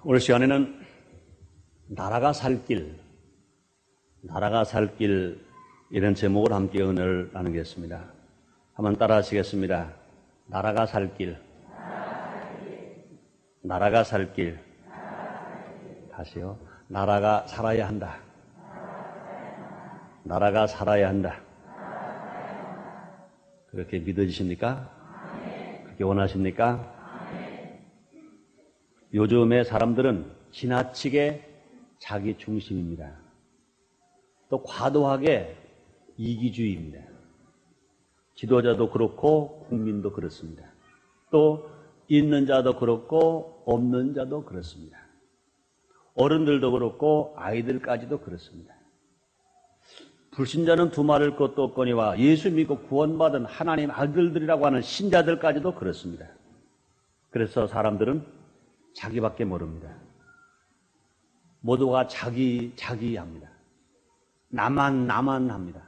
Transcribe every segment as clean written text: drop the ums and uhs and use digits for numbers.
오늘 시간에는 나라가 살 길 이런 제목을 함께 은혜를 나누겠습니다. 한번 따라 하시겠습니다. 나라가 살 길. 나라가 살 길. 다시요. 나라가 살아야 한다. 나라가 살아야 한다. 그렇게 믿어지십니까? 그렇게 원하십니까? 요즘의 사람들은 지나치게 자기 중심입니다. 또 과도하게 이기주의입니다. 지도자도 그렇고 국민도 그렇습니다. 또 있는 자도 그렇고 없는 자도 그렇습니다. 어른들도 그렇고 아이들까지도 그렇습니다. 불신자는 두말할 것도 없거니와 예수 믿고 구원받은 하나님 아들들이라고 하는 신자들까지도 그렇습니다. 그래서 사람들은 자기밖에 모릅니다. 모두가 자기 합니다. 나만 합니다.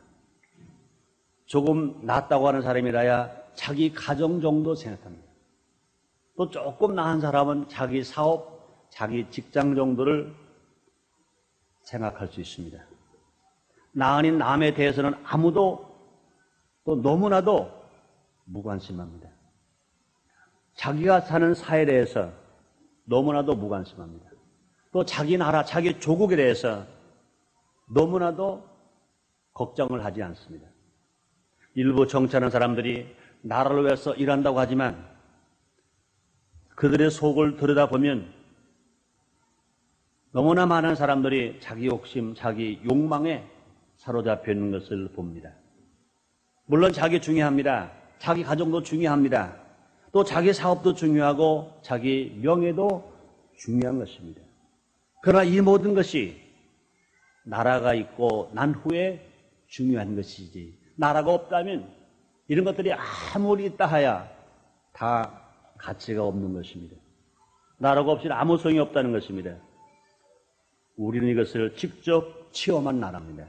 조금 낫다고 하는 사람이라야 자기 가정 정도 생각합니다. 또 조금 나은 사람은 자기 사업, 자기 직장 정도를 생각할 수 있습니다. 나 아닌 남에 대해서는 아무도 또 너무나도 무관심합니다. 자기가 사는 사회에 대해서 너무나도 무관심합니다. 또 자기 나라, 자기 조국에 대해서 너무나도 걱정을 하지 않습니다. 일부 정치하는 사람들이 나라를 위해서 일한다고 하지만 그들의 속을 들여다보면 너무나 많은 사람들이 자기 욕심, 자기 욕망에 사로잡혀 있는 것을 봅니다. 물론 자기 중요합니다. 자기 가정도 중요합니다. 또 자기 사업도 중요하고 자기 명예도 중요한 것입니다. 그러나 이 모든 것이 나라가 있고 난 후에 중요한 것이지, 나라가 없다면 이런 것들이 아무리 있다 하야 다 가치가 없는 것입니다. 나라가 없이는 아무 소용이 없다는 것입니다. 우리는 이것을 직접 체험한 나라입니다.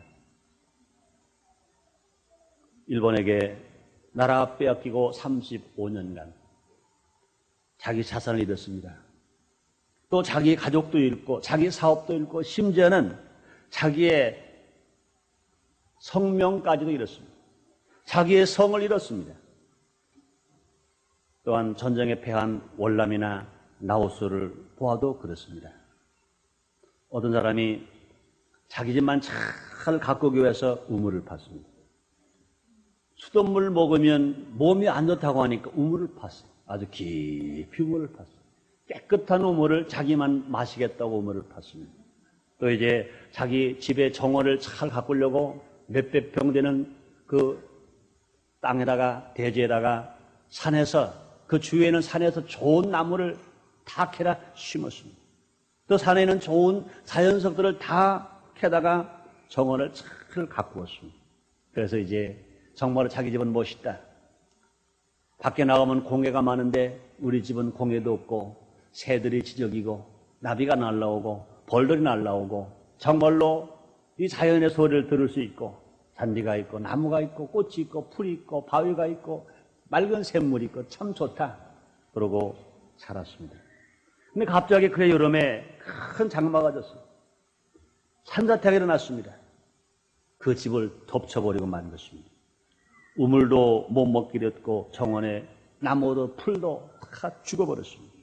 일본에게 나라 빼앗기고 35년간 자기 자산을 잃었습니다. 또 자기 가족도 잃고 자기 사업도 잃고 심지어는 자기의 성명까지도 잃었습니다. 자기의 성을 잃었습니다. 또한 전쟁에 패한 월남이나 라오스를 보아도 그렇습니다. 어떤 사람이 자기 집만 잘 가꾸기 위해서 우물을 팠습니다. 수돗물 먹으면 몸이 안 좋다고 하니까 우물을 팠어요. 아주 깊이 우물을 팠어요. 깨끗한 우물을 자기만 마시겠다고 우물을 팠습니다. 또 이제 자기 집의 정원을 잘 가꾸려고 몇백 평 되는 그 땅에다가, 대지에다가 산에서, 그 주위에는 산에서 좋은 나무를 다 캐다 심었습니다. 또 산에 있는 좋은 자연석들을 다 캐다가 정원을 잘 가꾸었습니다. 그래서 이제 정말로 자기 집은 멋있다. 밖에 나가면 공해가 많은데 우리 집은 공해도 없고 새들이 지저귀고 나비가 날라오고 벌들이 날라오고 정말로 이 자연의 소리를 들을 수 있고 잔디가 있고 나무가 있고 꽃이 있고 풀이 있고 바위가 있고 맑은 샘물이 있고 참 좋다. 그러고 살았습니다. 근데 갑자기 그해 여름에 큰 장마가 졌어요. 산사태가 일어났습니다. 그 집을 덮쳐버리고 만 것입니다. 우물도 못 먹게 됐고 정원에 나무도 풀도 다 죽어버렸습니다.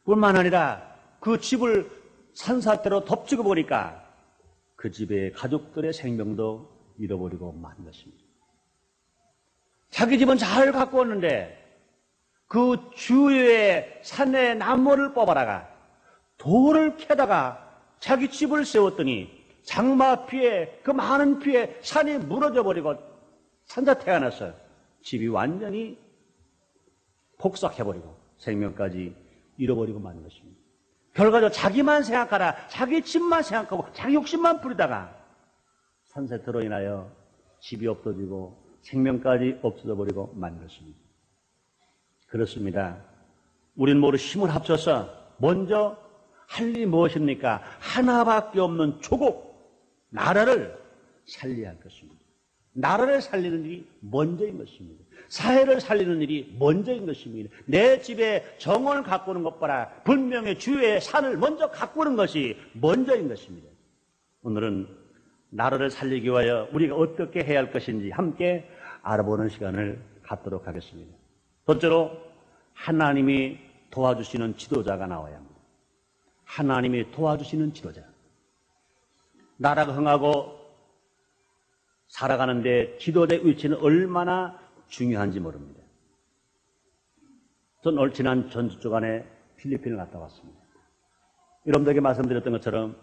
뿐만 아니라 그 집을 산사태로 덮치고 보니까 그 집의 가족들의 생명도 잃어버리고 만 것입니다. 자기 집은 잘 갖고 왔는데 그 주위에 산에 나무를 뽑아다가 돌을 캐다가 자기 집을 세웠더니 장마 피해, 그 많은 피해 산이 무너져 버리고 산사태가 나서 집이 완전히 폭삭해버리고 생명까지 잃어버리고 마는 것입니다. 결과적으로 자기만 생각하라, 자기 집만 생각하고 자기 욕심만 부리다가 산사태로 인하여 집이 없어지고 생명까지 없어져 버리고 만 것입니다. 그렇습니다. 우리는 모두 힘을 합쳐서 먼저 할 일이 무엇입니까? 하나밖에 없는 조국, 나라를 살려야 할 것입니다. 나라를 살리는 일이 먼저인 것입니다. 사회를 살리는 일이 먼저인 것입니다. 내 집에 정원을 가꾸는 것보다 분명히 주위의 산을 먼저 가꾸는 것이 먼저인 것입니다. 오늘은 나라를 살리기 위하여 우리가 어떻게 해야 할 것인지 함께 알아보는 시간을 갖도록 하겠습니다. 첫째로 하나님이 도와주시는 지도자가 나와야 합니다. 하나님이 도와주시는 지도자. 나라가 흥하고 살아가는데 지도자의 위치는 얼마나 중요한지 모릅니다. 전 지난 전주 주간에 필리핀을 갔다 왔습니다. 여러분들에게 말씀드렸던 것처럼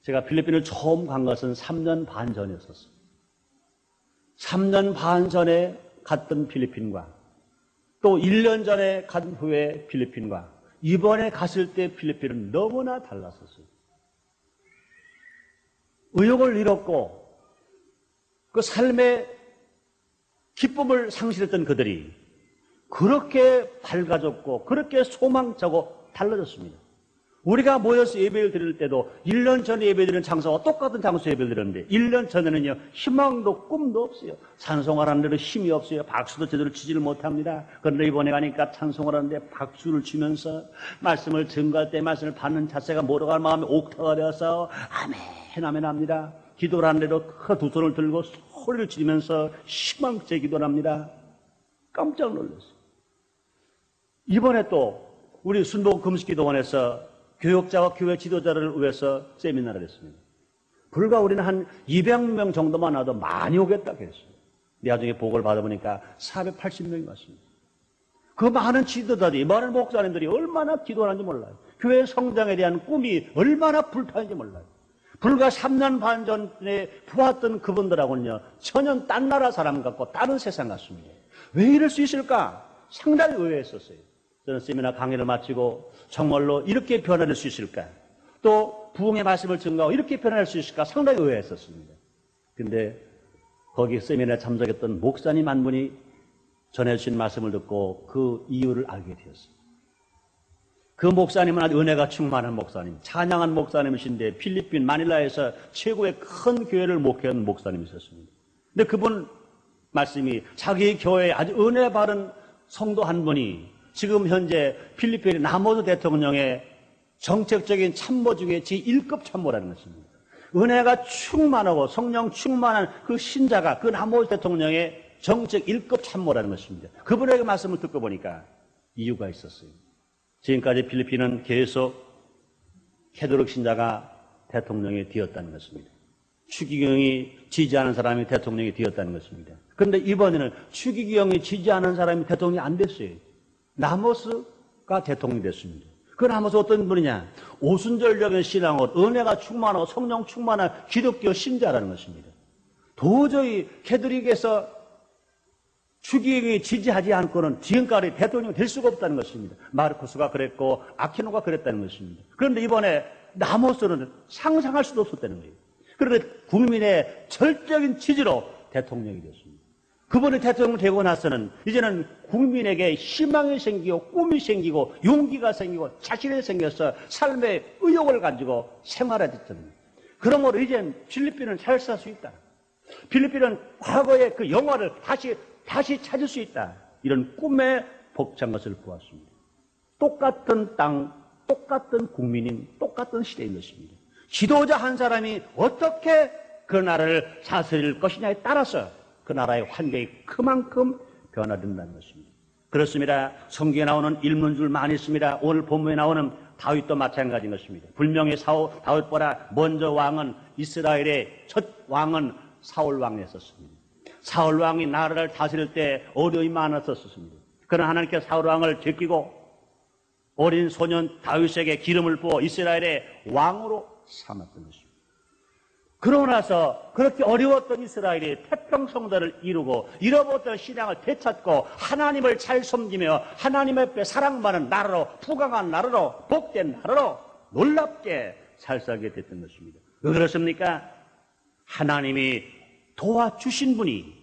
제가 필리핀을 처음 간 것은 3년 반 전이었었어요. 3년 반 전에 갔던 필리핀과 또 1년 전에 간 후에 필리핀과 이번에 갔을 때 필리핀은 너무나 달랐었어요. 의욕을 잃었고 그 삶의 기쁨을 상실했던 그들이 그렇게 밝아졌고 그렇게 소망차고 달라졌습니다. 우리가 모여서 예배를 드릴 때도 1년 전에 예배드리는 장소와 똑같은 장소에 예배를 드렸는데 1년 전에는요 희망도 꿈도 없어요. 찬송을 하는데도 힘이 없어요. 박수도 제대로 치지를 못합니다. 그런데 이번에 가니까 찬송을 하는데 박수를 치면서 말씀을 증거할 때 말씀을 받는 자세가 몰아갈 마음에 옥타가 되어서 아멘 아멘 합니다. 기도를 하는데도 그 두 손을 들고 소리를 지르면서 희망제 기도를 합니다. 깜짝 놀랐어요. 이번에 또 우리 순복 금식기도원에서 교역자와 교회 지도자를 위해서 세미나를 했습니다. 불과 우리는 한 200명 정도만 와도 많이 오겠다고 했어요. 나중에 보고를 받아보니까 480명이 왔습니다. 그 많은 지도자들이, 많은 목사님들이 얼마나 기도하는지 몰라요. 교회 성장에 대한 꿈이 얼마나 불타는지 몰라요. 불과 3년 반 전에 보았던 그분들하고는요 전혀 딴 나라 사람 같고 다른 세상 같습니다. 왜 이럴 수 있을까? 상당히 의외했었어요. 저는 세미나 강의를 마치고 정말로 이렇게 변화될 수 있을까? 또 부흥의 말씀을 증거하고 이렇게 변화할 수 있을까? 상당히 의외했었습니다. 근데 거기 세미나에 참석했던 목사님 한 분이 전해주신 말씀을 듣고 그 이유를 알게 되었습니다. 그 목사님은 아주 은혜가 충만한 목사님, 찬양한 목사님이신데 필리핀 마닐라에서 최고의 큰 교회를 목회한 목사님이셨습니다. 근데 그분 말씀이 자기 교회에 아주 은혜 바른 성도 한 분이 지금 현재 필리핀의 라모스 대통령의 정책적인 참모 중에 제1급 참모라는 것입니다. 은혜가 충만하고 성령 충만한 그 신자가 그 라모스 대통령의 정책 1급 참모라는 것입니다. 그분에게 말씀을 듣고 보니까 이유가 있었어요. 지금까지 필리핀은 계속 캐도릭 신자가 대통령이 되었다는 것입니다. 추기경이 지지하는 사람이 대통령이 되었다는 것입니다. 그런데 이번에는 추기경이 지지하는 사람이 대통령이 안 됐어요. 라모스가 대통령이 됐습니다. 그 라모스 어떤 분이냐? 오순절적인 신앙으로 은혜가 충만하고 성령 충만한 기독교 신자라는 것입니다. 도저히 캐도릭에서 추기경이 지지하지 않고는 지금까지 대통령이 될 수가 없다는 것입니다. 마르코스가 그랬고 아키노가 그랬다는 것입니다. 그런데 이번에 라모스는 상상할 수도 없었다는 거예요. 그런데 국민의 절대적인 지지로 대통령이 됐습니다. 그분이 대통령 되고 나서는 이제는 국민에게 희망이 생기고 꿈이 생기고 용기가 생기고 자신이 생겨서 삶의 의욕을 가지고 생활해졌습니다. 그러므로 이제는 필리핀은 잘 살 수 있다. 필리핀은 과거의 그 영화를 다시 찾을 수 있다. 이런 꿈에 벅찬 것을 보았습니다. 똑같은 땅, 똑같은 국민인 똑같은 시대인 것입니다. 지도자 한 사람이 어떻게 그 나라를 다스릴 것이냐에 따라서 그 나라의 환경이 그만큼 변화된다는 것입니다. 그렇습니다. 성경에 나오는 일문줄 많이 있습니다. 오늘 본문에 나오는 다윗도 마찬가지인 것입니다. 분명히 다윗보다 먼저 왕은 이스라엘의 첫 왕은 사울 왕이었습니다. 사울 왕이 나라를 다스릴 때 어려움이 많았었습니다. 그러나 하나님께서 사울 왕을 제끼고 어린 소년 다윗에게 기름을 부어 이스라엘의 왕으로 삼았던 것입니다. 그러고 나서 그렇게 어려웠던 이스라엘이 태평성대를 이루고 잃어버렸던 신앙을 되찾고 하나님을 잘 섬기며 하나님 앞에 사랑받는 나라로 부강한 나라로 복된 나라로 놀랍게 잘 살게 됐던 것입니다. 왜 그렇습니까? 하나님이 도와주신 분이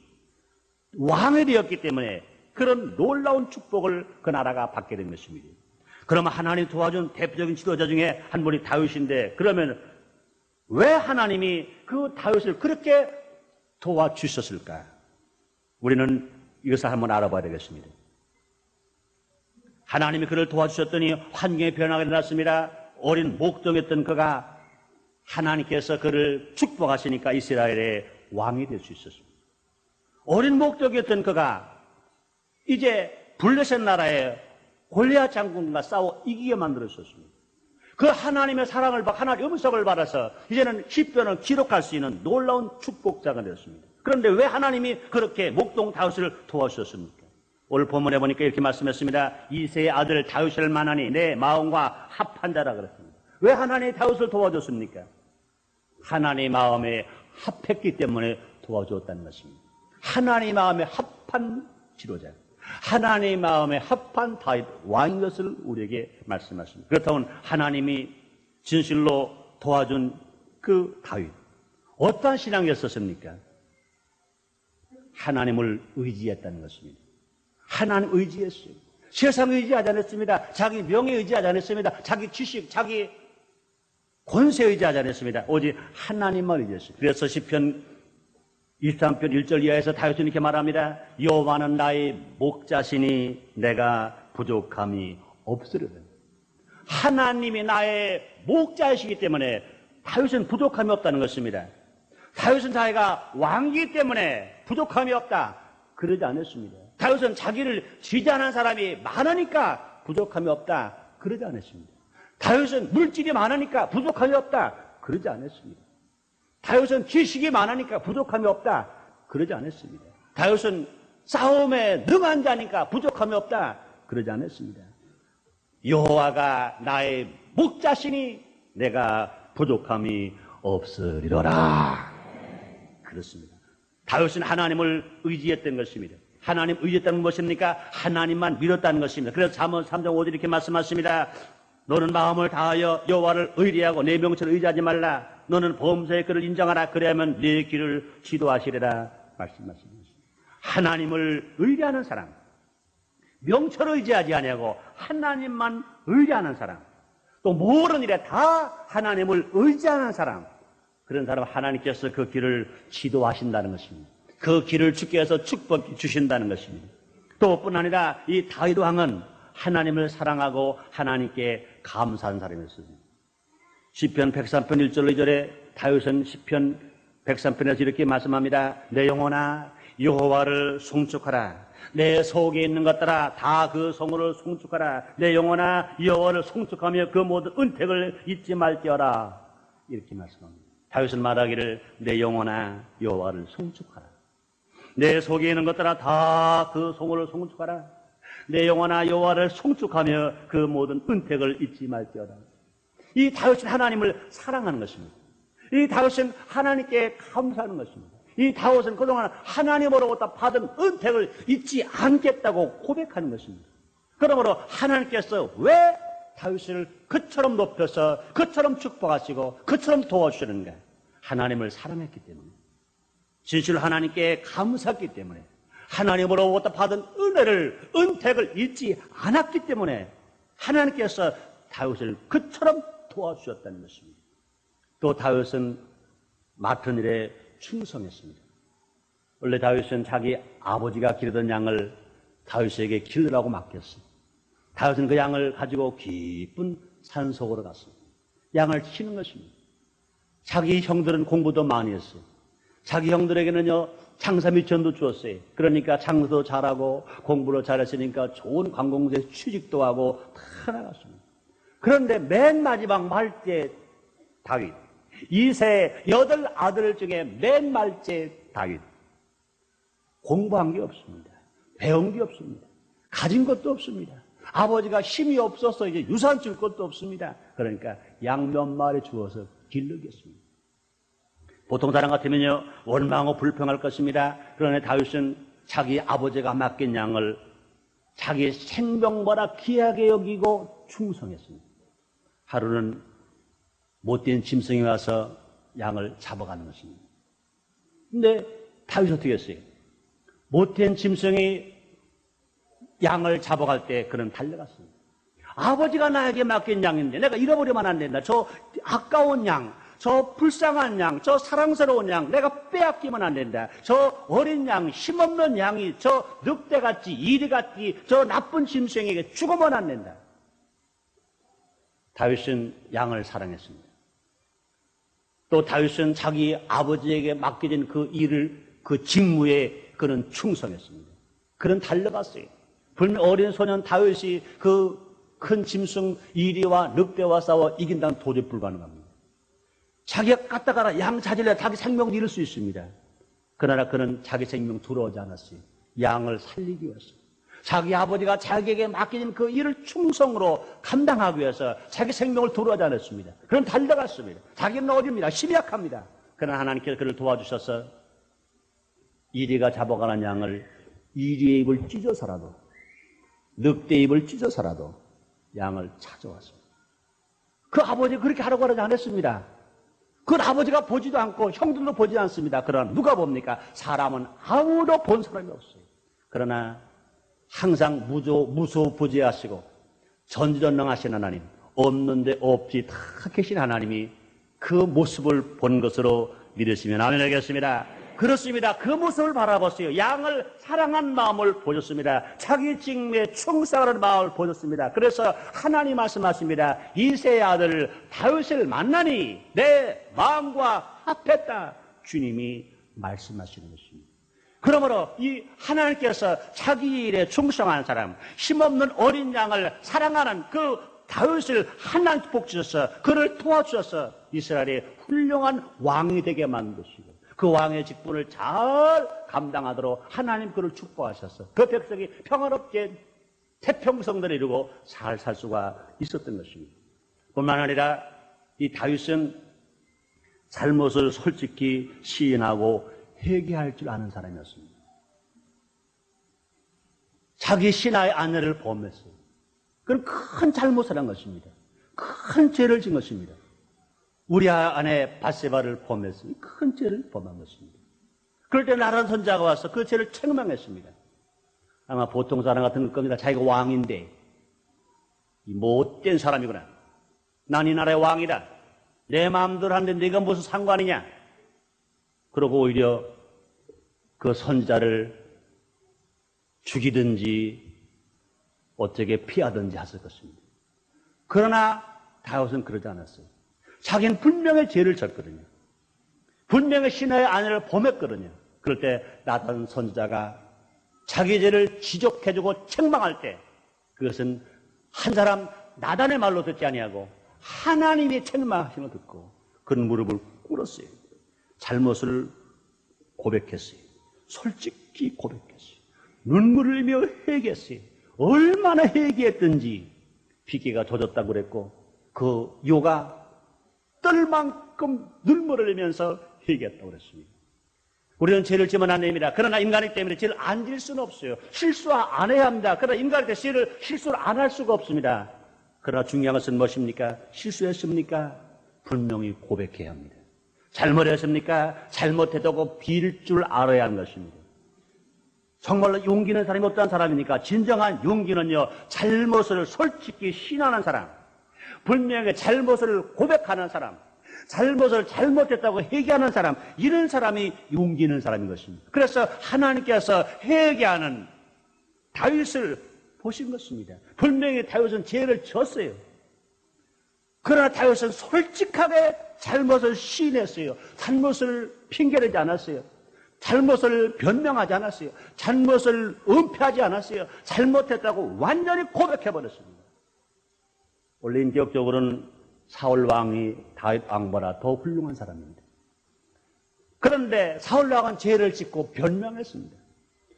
왕이 되었기 때문에 그런 놀라운 축복을 그 나라가 받게 된 것입니다. 그러면 하나님 도와준 대표적인 지도자 중에 한 분이 다윗인데 그러면 왜 하나님이 그 다윗을 그렇게 도와주셨을까? 우리는 이것을 한번 알아봐야 되겠습니다. 하나님이 그를 도와주셨더니 환경이 변화가 일어났습니다. 어린 목동이었던 그가 하나님께서 그를 축복하시니까 이스라엘의 왕이 될 수 있었습니다. 어린 목동이었던 그가 이제 블레셋 나라의 골리앗 장군과 싸워 이기게 만들어졌습니다. 그 하나님의 사랑을 받고 하나님의 음성을 받아서 이제는 시편을 기록할 수 있는 놀라운 축복자가 되었습니다. 그런데 왜 하나님이 그렇게 목동 다윗을 도와주셨습니까? 오늘 본문에 보니까 이렇게 말씀했습니다. 이새의 아들 다윗을 만하니 내 마음과 합한 자라 그랬습니다. 왜 하나님이 다윗을 도와줬습니까? 하나님의 마음에 합했기 때문에 도와주었다는 것입니다. 하나님의 마음에 합한 지도자, 하나님의 마음에 합한 다윗 왕인 것을 우리에게 말씀하십니다. 그렇다면 하나님이 진실로 도와준 그 다윗, 어떠한 신앙이었었습니까? 하나님을 의지했다는 것입니다. 하나님 의지했어요. 세상 의지하지 않았습니다. 자기 명예 의지하지 않았습니다. 자기 지식, 자기 권세 의지하지 않았습니다. 오직 하나님만 의지했어요. 그래서 시편 23편 1절 이하에서 다윗은 이렇게 말합니다. 여호와는 나의 목자시니 내가 부족함이 없으리라. 하나님이 나의 목자이시기 때문에 다윗은 부족함이 없다는 것입니다. 다윗은 자기가 왕이기 때문에 부족함이 없다, 그러지 않았습니다. 다윗은 자기를 지지하는 사람이 많으니까 부족함이 없다, 그러지 않았습니다. 다윗은 물질이 많으니까 부족함이 없다, 그러지 않았습니다. 다윗은 지식이 많으니까 부족함이 없다, 그러지 않았습니다. 다윗은 싸움에 능한 자니까 부족함이 없다, 그러지 않았습니다. 여호와가 나의 목자시니 내가 부족함이 없으리로라. 그렇습니다. 다윗은 하나님을 의지했던 것입니다. 하나님 의지했다는 것입니까? 하나님만 믿었다는 것입니다. 그래서 잠언 3장 5절 이렇게 말씀하십니다. 너는 마음을 다하여 여호와를 의리하고 내 명철을 의지하지 말라. 너는 범사의 그를 인정하라. 그래야만 네 길을 지도하시리라 말씀하십니다. 하나님을 의리하는 사람, 명철을 의지하지 아니하고 하나님만 의리하는 사람, 또 모든 일에 다 하나님을 의지하는 사람, 그런 사람 하나님께서 그 길을 지도하신다는 것입니다. 그 길을 주께서 축복 주신다는 것입니다. 또 뿐 아니라 이 다윗 왕은 하나님을 사랑하고 하나님께 감사하는 사람이었습니다. 시편 103편 1절 2절에 다윗은 시편 103편에서 이렇게 말씀합니다. 내 영혼아 여호와를 송축하라. 내 속에 있는 것들아 다 그 성호를 송축하라. 내 영혼아 여호와를 송축하며 그 모든 은택을 잊지 말지어라. 이렇게 말씀합니다. 다윗은 말하기를 내 영혼아 여호와를 송축하라. 내 속에 있는 것들아 다 그 성호를 송축하라. 내 영혼아 여호와를 송축하며 그 모든 은택을 잊지 말지어라. 이 다윗은 하나님을 사랑하는 것입니다. 이 다윗은 하나님께 감사하는 것입니다. 이 다윗은 그동안 하나님으로부터 받은 은택을 잊지 않겠다고 고백하는 것입니다. 그러므로 하나님께서 왜 다윗을 그처럼 높여서 그처럼 축복하시고 그처럼 도와주시는가? 하나님을 사랑했기 때문에, 진실로 하나님께 감사했기 때문에, 하나님으로부터 받은 은혜를, 은택을 잊지 않았기 때문에 하나님께서 다윗을 그처럼 도와주셨다는 것입니다. 또 다윗은 맡은 일에 충성했습니다. 원래 다윗은 자기 아버지가 기르던 양을 다윗에게 기르라고 맡겼어요. 다윗은 그 양을 가지고 깊은 산속으로 갔습니다. 양을 치는 것입니다. 자기 형들은 공부도 많이 했어요. 자기 형들에게는요 장사 미천도 주었어요. 그러니까 장사도 잘하고 공부를 잘했으니까 좋은 관공서에 취직도 하고 다 나갔습니다. 그런데 맨 마지막 말째 다윗, 이세 8 아들 중에 맨 말째 다윗, 공부한 게 없습니다. 배운 게 없습니다. 가진 것도 없습니다. 아버지가 힘이 없어서 이제 유산 줄 것도 없습니다. 그러니까 양 몇 마리 주어서 기르겠습니다. 보통 사람 같으면요 원망하고 불평할 것입니다. 그러나 다윗은 자기 아버지가 맡긴 양을 자기 생명보다 귀하게 여기고 충성했습니다. 하루는 못된 짐승이 와서 양을 잡아가는 것입니다. 근데 다윗이 어떻게 했어요? 못된 짐승이 양을 잡아갈 때 그는 달려갔습니다. 아버지가 나에게 맡긴 양인데 내가 잃어버리면 안 된다. 저 아까운 양, 저 불쌍한 양, 저 사랑스러운 양 내가 빼앗기면 안 된다. 저 어린 양, 힘없는 양이 저 늑대같이 이리같이 저 나쁜 짐승에게 죽으면 안 된다. 다윗은 양을 사랑했습니다. 또 다윗은 자기 아버지에게 맡겨진 그 일을, 그 직무에 그는 충성했습니다. 그는 달려갔어요. 분명 어린 소년 다윗이 그 큰 짐승 이리와 늑대와 싸워 이긴다는 도저히 불가능합니다. 자기가 갔다가라 양 찾으려 자기 생명을 잃을 수 있습니다. 그러나 그는 자기 생명 두려워하지 않았어요. 양을 살리기 위해서. 자기 아버지가 자기에게 맡겨진 그 일을 충성으로 감당하기 위해서 자기 생명을 두려워하지 않았습니다. 그는 달려갔습니다. 자기는 어립니다. 힘이 약합니다. 그러나 하나님께서 그를 도와주셔서 이리가 잡아가는 양을 이리의 입을 찢어서라도, 늑대의 입을 찢어서라도 양을 찾아왔습니다. 그 아버지 그렇게 하라고 하지 않았습니다. 그 아버지가 보지도 않고 형들도 보지 않습니다. 그러나 누가 봅니까? 사람은 아무도 본 사람이 없어요. 그러나 항상 무소부재하시고 전지전능하신 하나님, 없는데 없이 다 계신 하나님이 그 모습을 본 것으로 믿으시면 아멘 하겠습니다. 그렇습니다. 그 모습을 바라보세요. 양을 사랑한 마음을 보셨습니다. 자기 직무에 충성하는 마음을 보셨습니다. 그래서 하나님 말씀하십니다. 이새의 아들 다윗을 만나니 내 마음과 합했다. 주님이 말씀하시는 것입니다. 그러므로 이 하나님께서 자기 일에 충성한 사람, 힘없는 어린 양을 사랑하는 그 다윗을 하나님 복주셔서 그를 도와주셔서 이스라엘의 훌륭한 왕이 되게 만든 것이고 그 왕의 직분을 잘 감당하도록 하나님 그를 축복하셔서 그 백성이 평화롭게 태평성들을 이루고 잘 살 수가 있었던 것입니다. 뿐만 아니라 이 다윗은 잘못을 솔직히 시인하고 회개할 줄 아는 사람이었습니다. 자기 신하의 아내를 범했어요. 그건 큰 잘못을 한 것입니다. 큰 죄를 진 것입니다. 우리 아내 바세바를 범했으니 큰 죄를 범한 것입니다. 그럴 때 나란 선자가 와서 그 죄를 책망했습니다. 아마 보통 사람 같은 겁니다. 자기가 왕인데 이 못된 사람이구나. 난 이 나라의 왕이다. 내 마음대로 하는데 네가 무슨 상관이냐. 그러고 오히려 그 선자를 죽이든지 어떻게 피하든지 했을 것입니다. 그러나 다윗은 그러지 않았어요. 자기는 분명히 죄를 졌거든요. 분명히 신하의 아내를 범했거든요. 그럴 때 나단 선지자가 자기 죄를 지적해주고 책망할 때 그것은 한 사람 나단의 말로 듣지 아니하고 하나님이 책망하시는 걸 듣고 그는 무릎을 꿇었어요. 잘못을 고백했어요. 솔직히 고백했어요. 눈물을 흘리며 회개했어요. 얼마나 회개했든지 피기가 젖었다고 그랬고 그 요가 떨 만큼 눈물을 흘리면서 회개했다고 그랬습니다. 우리는 죄를 지면 안 됩니다. 그러나 인간이기 때문에 죄를 안 질 수는 없어요. 실수 안 해야 합니다. 그러나 인간일 때 실수를 안 할 수가 없습니다. 그러나 중요한 것은 무엇입니까? 실수했습니까? 분명히 고백해야 합니다. 잘못했습니까? 잘못했다고 빌 줄 알아야 하는 것입니다. 정말로 용기 있는 사람이 어떠한 사람입니까? 진정한 용기는요, 잘못을 솔직히 신하는 사람, 분명히 잘못을 고백하는 사람, 잘못을 잘못했다고 회개하는 사람, 이런 사람이 용기 있는 사람인 것입니다. 그래서 하나님께서 회개하는 다윗을 보신 것입니다. 분명히 다윗은 죄를 졌어요. 그러나 다윗은 솔직하게 잘못을 시인했어요. 잘못을 핑계대지 않았어요. 잘못을 변명하지 않았어요. 잘못을 은폐하지 않았어요. 잘못했다고 완전히 고백해버렸습니다. 원래 인격적으로는 사울 왕이 다윗 왕보다 더 훌륭한 사람입니다. 그런데 사울 왕은 죄를 짓고 변명했습니다.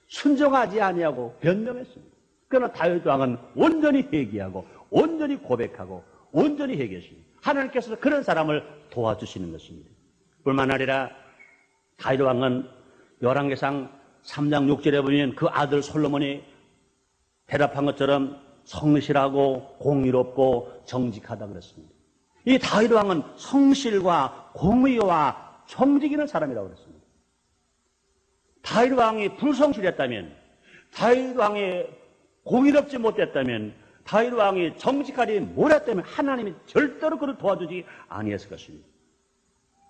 순종하지 아니하고 변명했습니다. 그러나 다윗 왕은 온전히 회개하고 온전히 고백하고 온전히 회개했습니다. 하나님께서 그런 사람을 도와주시는 것입니다. 뿐만 아니라 다윗 왕은 열왕기상 3장 6절에 보면 그 아들 솔로몬이 대답한 것처럼 성실하고 공의롭고 정직하다 그랬습니다. 이 다윗 왕은 성실과 공의와 정직 있는 사람이라고 그랬습니다. 다윗 왕이 불성실했다면, 다윗 왕이 공의롭지 못했다면, 다윗 왕이 정직하지 못했다면 하나님이 절대로 그를 도와주지 아니했을 것입니다.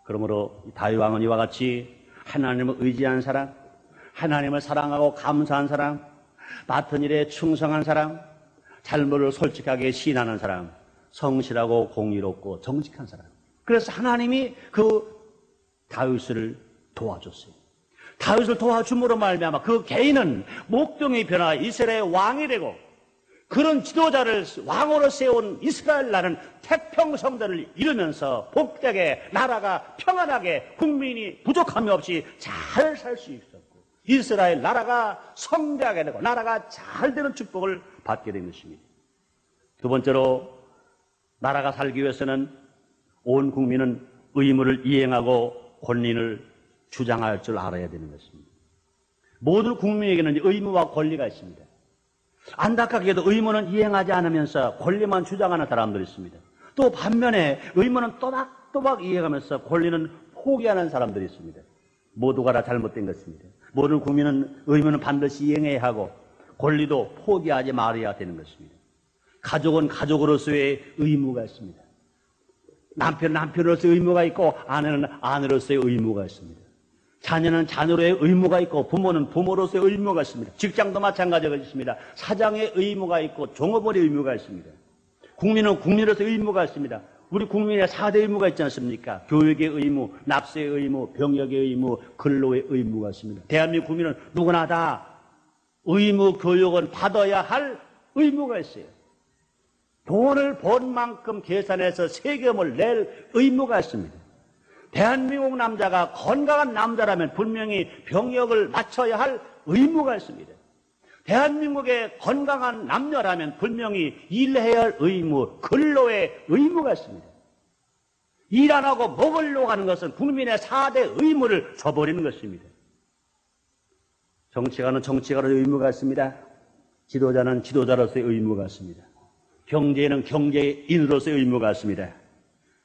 그러므로 다윗 왕은 이와 같이 하나님을 의지한 사람, 하나님을 사랑하고 감사한 사람, 맡은 일에 충성한 사람, 잘못을 솔직하게 시인하는 사람, 성실하고 공의롭고 정직한 사람. 그래서 하나님이 그 다윗을 도와줬어요. 다윗을 도와줌으로 말미암아 그 개인은 목동이 변화 이스라엘의 왕이 되고, 그런 지도자를 왕으로 세운 이스라엘 나라는 태평성대를 이루면서 복되게 나라가 평안하게 국민이 부족함이 없이 잘 살 수 있었고, 이스라엘 나라가 성대하게 되고 나라가 잘 되는 축복을 받게 된 것입니다. 두 번째로, 나라가 살기 위해서는 온 국민은 의무를 이행하고 권리를 주장할 줄 알아야 되는 것입니다. 모든 국민에게는 의무와 권리가 있습니다. 안타깝게도 의무는 이행하지 않으면서 권리만 주장하는 사람들이 있습니다. 또 반면에 의무는 또박또박 이행하면서 권리는 포기하는 사람들이 있습니다. 모두가 다 잘못된 것입니다. 모든 국민은 의무는 반드시 이행해야 하고 권리도 포기하지 말아야 되는 것입니다. 가족은 가족으로서의 의무가 있습니다. 남편은 남편으로서의 의무가 있고 아내는 아내로서의 의무가 있습니다. 자녀는 자녀로의 의무가 있고 부모는 부모로서의 의무가 있습니다. 직장도 마찬가지가 있습니다. 사장의 의무가 있고 종업원의 의무가 있습니다. 국민은 국민으로서의 의무가 있습니다. 우리 국민의 4대 의무가 있지 않습니까? 교육의 의무, 납세의 의무, 병역의 의무, 근로의 의무가 있습니다. 대한민국 국민은 누구나 다 의무 교육은 받아야 할 의무가 있어요. 돈을 번 만큼 계산해서 세금을 낼 의무가 있습니다. 대한민국 남자가 건강한 남자라면 분명히 병역을 맞춰야 할 의무가 있습니다. 대한민국의 건강한 남녀라면 분명히 일해야 할 의무, 근로의 의무가 있습니다. 일 안 하고 먹으려고 하는 것은 국민의 4대 의무를 저버리는 것입니다. 정치가는 정치가로서의 의무가 있습니다. 지도자는 지도자로서의 의무가 있습니다. 경제인은 경제인으로서의 의무가 있습니다.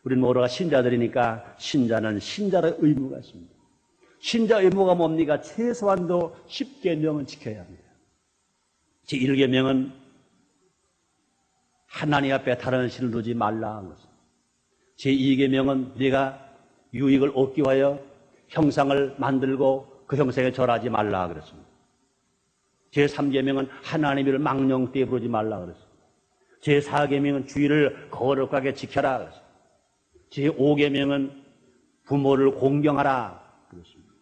우리는 모두가 신자들이니까 신자는 신자의 의무가 있습니다. 신자 의무가 뭡니까? 최소한도 10계명은 지켜야 합니다. 제1계명은 하나님 앞에 다른 신을 두지 말라 하는 것입니다. 제2계명은 네가 유익을 얻기 위하여 형상을 만들고 그 형상에 절하지 말라 그랬습니다. 제3계명은 하나님을 망령되이 부르지 말라 그랬습니다. 제4계명은 주의를 거룩하게 지켜라 그랬습니다. 제5계명은 부모를 공경하라 그랬습니다.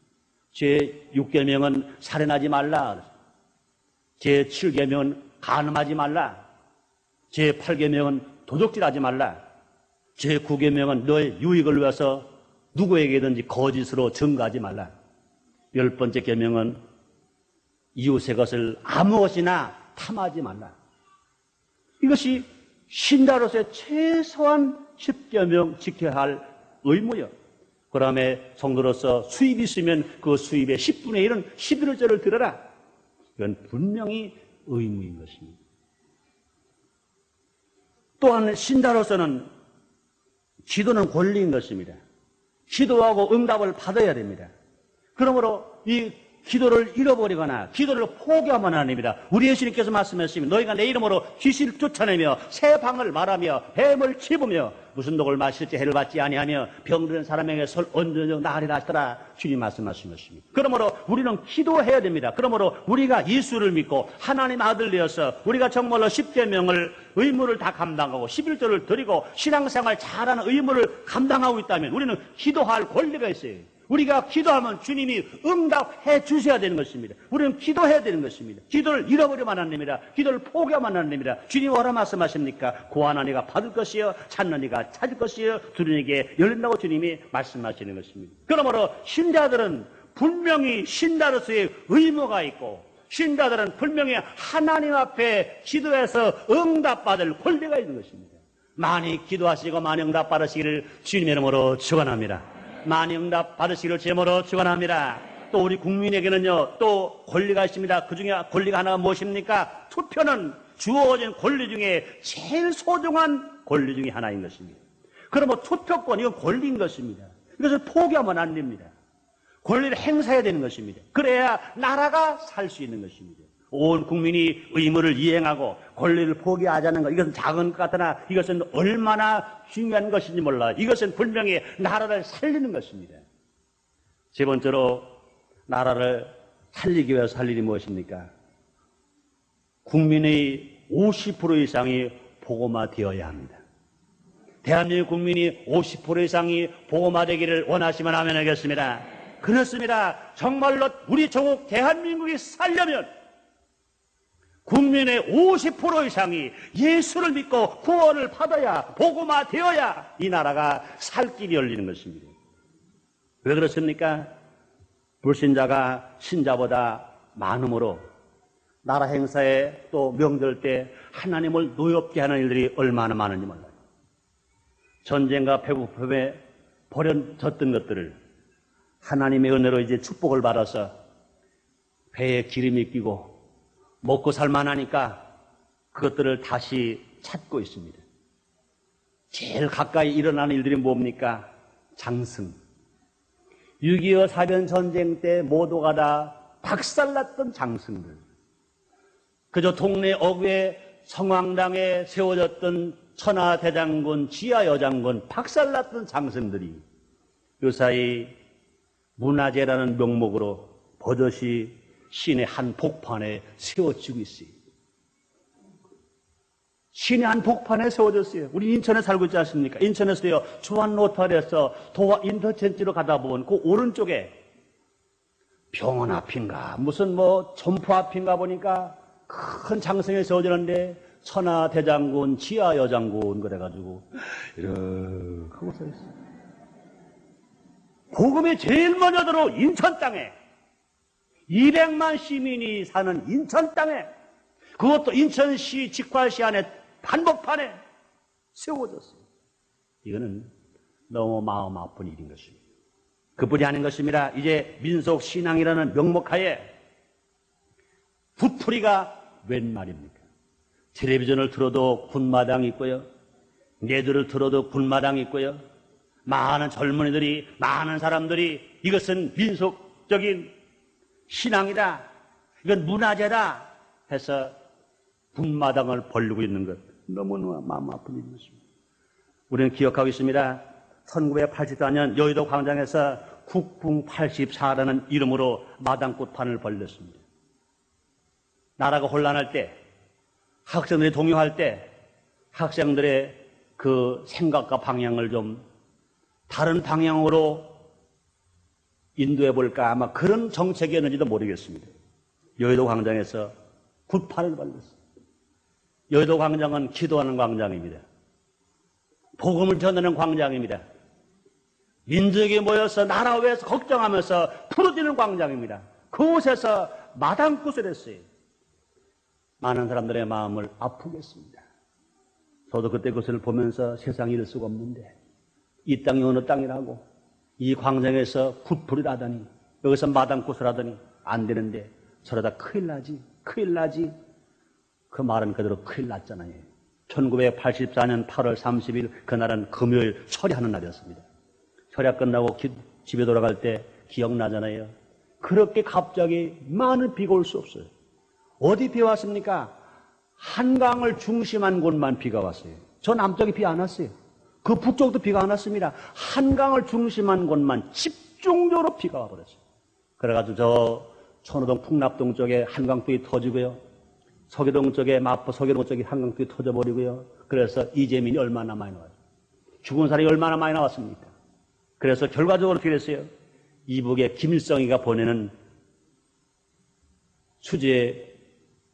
제6계명은 살인하지 말라 그랬습니다. 제7계명은 간음하지 말라. 제8계명은 도적질하지 말라. 제9계명은 너의 유익을 위해서 누구에게든지 거짓으로 증거하지 말라. 10번째 계명은 이웃의 것을 아무것이나 탐하지 말라. 이것이 신자로서의 최소한 10계명 지켜야 할 의무요. 그 다음에 성도로서 수입이 있으면 그 수입의 10분의 1은 11월절을 들어라. 이건 분명히 의무인 것입니다. 또한 신자로서는 기도는 권리인 것입니다. 기도하고 응답을 받아야 됩니다. 그러므로 이 기도를 잃어버리거나 기도를 포기하면 안 됩니다. 우리 예수님께서 말씀하셨습니다. 너희가 내 이름으로 귀신을 쫓아내며 새 방을 말하며 뱀을 칩으며 무슨 독을 마실지 해를 받지 아니하며 병든 사람에게 설 언제적 나으리라 하시더라. 주님 말씀하신 것입니다. 그러므로 우리는 기도해야 됩니다. 그러므로 우리가 예수를 믿고 하나님 아들 되어서 우리가 정말로 10계명을 의무를 다 감당하고 11조를 드리고 신앙생활 잘하는 의무를 감당하고 있다면 우리는 기도할 권리가 있어요. 우리가 기도하면 주님이 응답해 주셔야 되는 것입니다. 우리는 기도해야 되는 것입니다. 기도를 잃어버리면 안 됩니다. 기도를 포기하면 안 됩니다. 주님이 뭐라 말씀하십니까? 구하는 이가 받을 것이요 찾는 이가 찾을 것이요 두드리는 이에게 열린다고 주님이 말씀하시는 것입니다. 그러므로 신자들은 분명히 신자로서의 의무가 있고 신자들은 분명히 하나님 앞에 기도해서 응답받을 권리가 있는 것입니다. 많이 기도하시고 많이 응답 받으시기를 주님의 이름으로 축원합니다. 많이 응답 받으시기를 제모로 축원합니다. 또 우리 국민에게는요 또 권리가 있습니다. 그 중에 권리가 하나가 무엇입니까? 투표는 주어진 권리 중에 제일 소중한 권리 중에 하나인 것입니다. 그러면 투표권 이건 권리인 것입니다. 이것을 포기하면 안 됩니다. 권리를 행사해야 되는 것입니다. 그래야 나라가 살 수 있는 것입니다. 온 국민이 의무를 이행하고 권리를 포기하자는 것, 이것은 작은 것 같으나 이것은 얼마나 중요한 것인지 몰라. 이것은 분명히 나라를 살리는 것입니다. 세 번째로 나라를 살리기 위해서 할 일이 무엇입니까? 국민의 50% 이상이 복음화되어야 합니다. 대한민국 국민이 50% 이상이 복음화되기를 원하시면 하면 하겠습니다. 그렇습니다. 정말로 우리 조국 대한민국이 살려면 국민의 50% 이상이 예수를 믿고 구원을 받아야, 복음화되어야 이 나라가 살 길이 열리는 것입니다. 왜 그렇습니까? 불신자가 신자보다 많으므로 나라 행사에 또 명절 때 하나님을 노엽게 하는 일들이 얼마나 많은지 몰라요. 전쟁과 배고픔에 버려졌던 것들을 하나님의 은혜로 이제 축복을 받아서 배에 기름이 끼고 먹고 살만하니까 그것들을 다시 찾고 있습니다. 제일 가까이 일어나는 일들이 뭡니까? 장승. 6.25 사변 전쟁 때 모두가 다 박살났던 장승들. 그저 동네 어귀에 성황당에 세워졌던 천하대장군, 지하여장군, 박살났던 장승들이 요사이 문화재라는 명목으로 버젓이 시내 한 복판에 세워지고 있어요. 시내 한 복판에 세워졌어요. 우리 인천에 살고 있지 않습니까? 인천에서요, 주한 로터리에서 도화 인터체인지로 가다 보면 그 오른쪽에 병원 앞인가, 무슨 점포 앞인가 보니까 큰 장성에 세워지는데 천하대장군, 지하여장군 그래가지고 이렇게 하고 서 있어요. 복음이 제일 먼저 들어 인천 땅에 200만 시민이 사는 인천 땅에, 그것도 인천시 직화시 안에 한복판에 세워졌어요. 이거는 너무 마음 아픈 일인 것입니다. 그뿐이 아닌 것입니다. 이제 민속신앙이라는 명목하에 부풀이가 웬 말입니까? 텔레비전을 틀어도 군마당이 있고요, 내들을 틀어도 군마당이 있고요, 많은 젊은이들이, 많은 사람들이 이것은 민속적인 신앙이다, 이건 문화재다 해서 군마당을 벌리고 있는 것, 너무나 마음 아픈 일이었습니다. 우리는 기억하고 있습니다. 1984년 여의도 광장에서 국풍 84라는 이름으로 마당꽃판을 벌렸습니다. 나라가 혼란할 때, 학생들이 동요할 때 학생들의 그 생각과 방향을 좀 다른 방향으로 인도해 볼까, 아마 그런 정책이었는지도 모르겠습니다. 여의도 광장에서 굿판을 벌렸습니다. 여의도 광장은 기도하는 광장입니다. 복음을 전하는 광장입니다. 민족이 모여서 나라 위해서 걱정하면서 풀어지는 광장입니다. 그곳에서 마당꽃을 했어요. 많은 사람들의 마음을 아프게 했습니다. 저도 그때 그것을 보면서 세상에 이럴 수가 없는데, 이 땅이 어느 땅이라고, 이 광장에서 굿불을 하더니, 여기서 마당꽃을 하더니 안 되는데 저러다 큰일 나지, 큰일 나지. 그 말은 그대로 큰일 났잖아요. 1984년 8월 30일 그날은 금요일 철야하는 날이었습니다. 철야 끝나고 집에 돌아갈 때 기억나잖아요. 그렇게 갑자기 많은 비가 올 수 없어요. 어디 비 왔습니까? 한강을 중심한 곳만 비가 왔어요. 저 남쪽에 비 안 왔어요. 그 북쪽도 비가 안 왔습니다. 한강을 중심한 곳만 집중적으로 비가 와버렸어요. 그래가지고 저 천호동 풍납동 쪽에 한강둑이 터지고요, 서계동 쪽에 마포 서계동 쪽에 한강둑이 터져버리고요. 그래서 이재민이 얼마나 많이 나와요. 죽은 사람이 얼마나 많이 나왔습니까? 그래서 결과적으로 어떻게 됐어요? 이북에 김일성이가 보내는 수재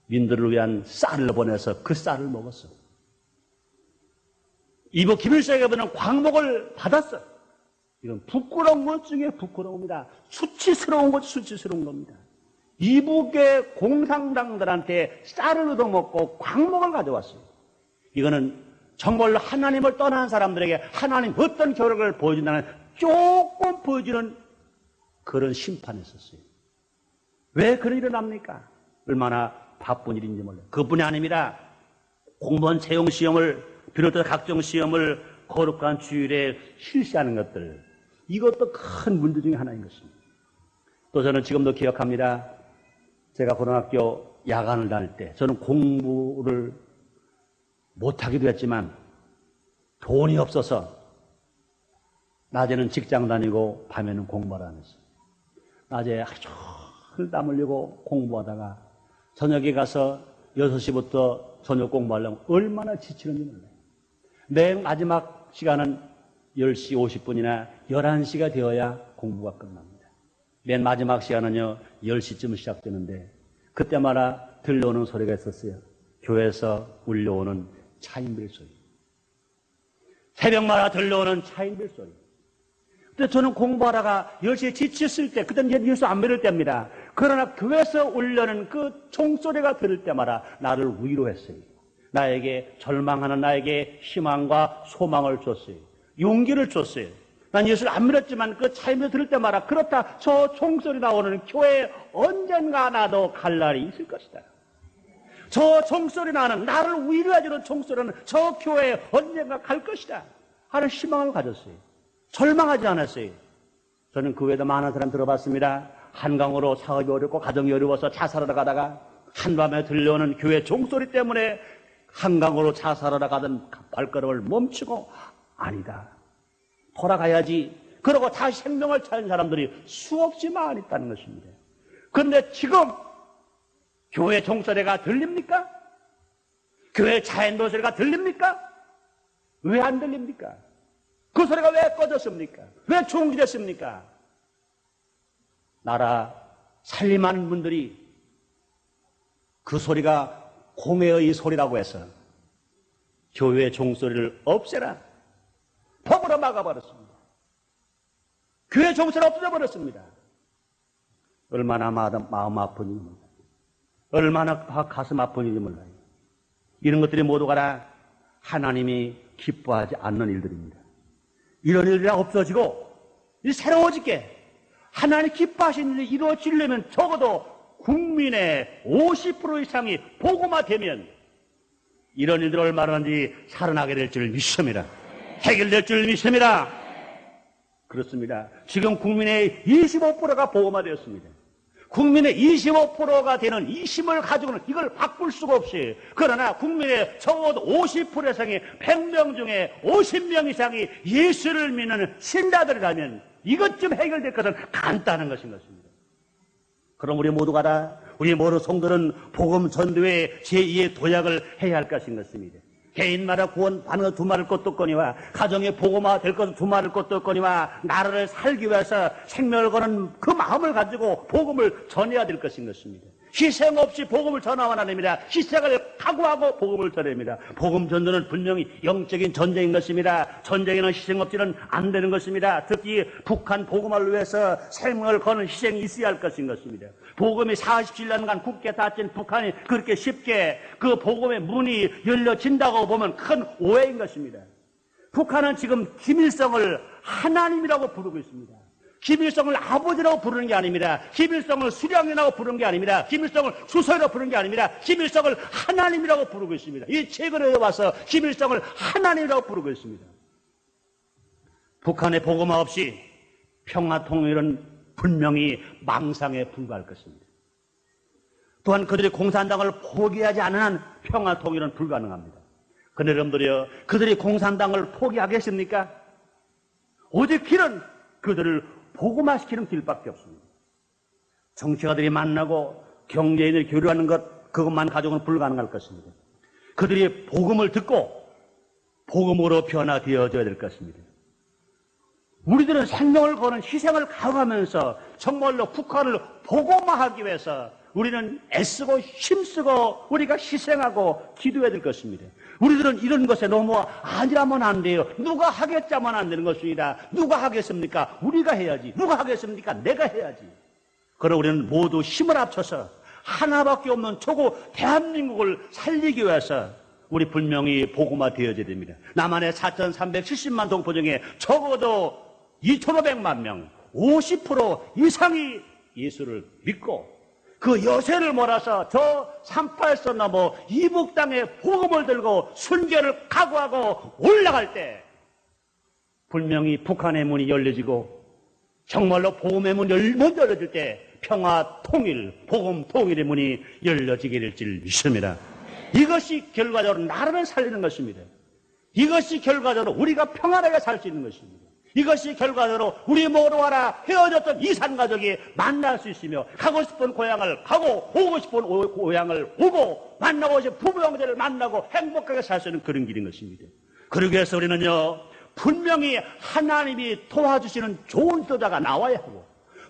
민들을 위한 쌀을 보내서 그 쌀을 먹었어. 이북 김일성이가 보내는 광복을 받았어. 이건 부끄러운 것 중에 부끄러움이다. 수치스러운 것, 수치스러운 겁니다. 이북의 공산당들한테 쌀을 얻어먹고 광복을 가져왔어요. 이거는 정말로 하나님을 떠난 사람들에게 하나님 어떤 결과를 보여준다는, 조금 보여주는 그런 심판이 있었어요. 왜 그런 일이 납니까? 얼마나 바쁜 일인지 몰라요. 그뿐이 아닙니다. 공무원 채용 시험을 비롯해서 각종 시험을 거룩한 주일에 실시하는 것들, 이것도 큰 문제 중에 하나인 것입니다. 또 저는 지금도 기억합니다. 제가 고등학교 야간을 다닐 때 저는 공부를 못하기도 했지만 돈이 없어서 낮에는 직장 다니고 밤에는 공부를 안 했어요. 낮에 하루 종일 땀 흘리고 공부하다가 저녁에 가서 6시부터 저녁 공부하려면 얼마나 지치는지 몰라요. 맨 마지막 시간은 10시 50분이나 11시가 되어야 공부가 끝납니다. 맨 마지막 시간은요 10시쯤 시작되는데 그때마다 들려오는 소리가 있었어요. 교회에서 울려오는 차인벨 소리. 새벽마다 들려오는 차인벨 소리. 근데 저는 공부하다가 10시에 지쳤을 때, 그때는 뉴스 안 들을 때입니다. 그러나 교회에서 울려는 그 총소리가 들을 때마다 나를 위로했어요. 나에게 절망하는 나에게 희망과 소망을 줬어요. 용기를 줬어요. 난 예수를 안 믿었지만 그 차임을 들을 때마다 그렇다. 저 총소리 나오는 교회에 언젠가 나도 갈 날이 있을 것이다. 저 총소리 나는 나를 위로해주는 총소리는 저 교회에 언젠가 갈 것이다 하는 희망을 가졌어요. 절망하지 않았어요. 저는 그 외에도 많은 사람 들어봤습니다. 한강으로 사업이 어렵고 가정이 어려워서 자살하러 가다가 한밤에 들려오는 교회 종소리 때문에 한강으로 자살하러 가던 발걸음을 멈추고 아니다, 돌아가야지. 그러고 다시 생명을 찾은 사람들이 수없이 많이 있다는 것입니다. 그런데 지금 교회 종소리가 들립니까? 교회 자연도 소리가 들립니까? 왜 안 들립니까? 그 소리가 왜 꺼졌습니까? 왜 중지됐습니까? 나라 살림하는 분들이 그 소리가 공회의 소리라고 해서 교회 종소리를 없애라 법으로 막아버렸습니다. 교회 종소리를 없애버렸습니다. 얼마나 마음 아픈지 몰라요. 얼마나 가슴 아픈지 몰라요. 이런 것들이 모두가 다 하나님이 기뻐하지 않는 일들입니다. 이런 일들이 없어지고 새로워지게 하나님 기뻐하시는 일이 이루어지려면 적어도 국민의 50% 이상이 복음화되면 이런 일들 얼마나든지 살아나게 될 줄 믿습니다. 해결될 줄 믿습니다. 그렇습니다. 지금 국민의 25%가 복음화되었습니다. 국민의 25%가 되는 이 힘을 가지고는 이걸 바꿀 수가 없어요. 그러나 국민의 적어도 50% 이상이 100명 중에 50명 이상이 예수를 믿는 신자들이라면 이것 좀 해결될 것은 간단한 것인 것입니다. 그럼 우리 모두가 다 우리 모든 성도는 복음 전도의 제2의 도약을 해야 할 것인 것입니다. 개인마다 구원 받는 두 말을 것도 없거니와 가정의 복음화 될 것은 두 말을 것도 없거니와 나라를 살기 위해서 생명을 거는 그 마음을 가지고 복음을 전해야 될 것인 것입니다. 희생 없이 복음을 전하면 안 됩니다. 희생을 각오하고 복음을 전해야 됩니다. 복음 전도는 분명히 영적인 전쟁인 것입니다. 전쟁에는 희생 없이는 안 되는 것입니다. 특히 북한 복음을 위해서 생명을 거는 희생이 있어야 할 것인 것입니다. 복음이 47년간 굳게 닫힌 북한이 그렇게 쉽게 그 복음의 문이 열려진다고 보면 큰 오해인 것입니다. 북한은 지금 김일성을 하나님이라고 부르고 있습니다. 김일성을 아버지라고 부르는 게 아닙니다. 김일성을 수령이라고 부르는 게 아닙니다. 김일성을 수서라고 부르는 게 아닙니다. 김일성을 하나님이라고 부르고 있습니다. 이 최근에 와서 김일성을 하나님이라고 부르고 있습니다. 북한의 복음화 없이 평화통일은 분명히 망상에 불과할 것입니다. 또한 그들이 공산당을 포기하지 않는 한 평화통일은 불가능합니다. 그런데 여러분들이요, 그들이 공산당을 포기하겠습니까? 오직 길은 그들을 복음화시키는 길밖에 없습니다. 정치가들이 만나고 경제인을 교류하는 것, 그것만 가지고는 불가능할 것입니다. 그들이 복음을 듣고 복음으로 변화되어져야 될 것입니다. 우리들은 생명을 거는 희생을 각오하면서 정말로 북한을 복음화하기 위해서 우리는 애쓰고 힘쓰고 우리가 희생하고 기도해야 될 것입니다. 우리들은 이런 것에 너무 아니라면 안 돼요. 누가 하겠자면 안 되는 것입니다. 누가 하겠습니까? 우리가 해야지. 누가 하겠습니까? 내가 해야지. 그럼 우리는 모두 힘을 합쳐서 하나밖에 없는 초고 대한민국을 살리기 위해서 우리 분명히 복음화 되어져야 됩니다. 남한의 4,370만 동포 중에 적어도 2,500만 명, 50% 이상이 예수를 믿고 그 여세를 몰아서 저 38선 넘어 이북 땅에 복음을 들고 순교를 각오하고 올라갈 때 분명히 북한의 문이 열려지고 정말로 복음의 문이 먼저 열려질 때 평화 통일, 복음 통일의 문이 열려지게 될 줄 믿습니다. 이것이 결과적으로 나라를 살리는 것입니다. 이것이 결과적으로 우리가 평안하게 살 수 있는 것입니다. 이것이 결과적으로 우리 모두가 헤어졌던 이산가족이 만날 수 있으며 가고 싶은 고향을 가고 오고 싶은 고향을 오고 만나고 싶은 부부 형제를 만나고 행복하게 살 수 있는 그런 길인 것입니다. 그러기 위해서 우리는요, 분명히 하나님이 도와주시는 좋은 지도자가 나와야 하고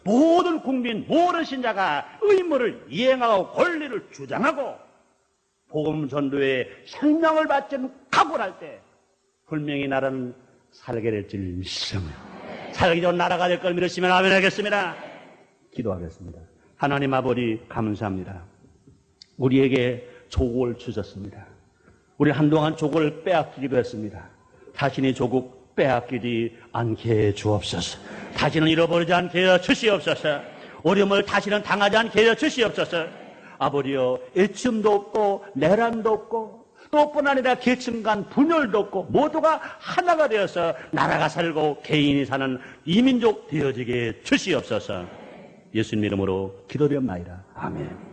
모든 국민, 모든 신자가 의무를 이행하고 권리를 주장하고 복음 전도에 생명을 바치는 각오를 할 때 분명히 나라는 살게 될 줄 믿습니다. 살기 좋은 나라가 될 걸 믿으시면 아멘 하겠습니다. 기도하겠습니다. 하나님 아버지 감사합니다. 우리에게 조국을 주셨습니다. 우리 한동안 조국을 빼앗기기도 했습니다. 다시는 조국 빼앗기지 않게 주옵소서. 다시는 잃어버리지 않게 하여 주시옵소서. 어려움을 다시는 당하지 않게 하여 주시옵소서. 아버지여, 애침도 없고 내란도 없고 또 뿐 아니라 계층 간 분열도 없고 모두가 하나가 되어서 나라가 살고 개인이 사는 이민족 되어지게 주시옵소서. 예수님 이름으로 기도드립니다. 아멘.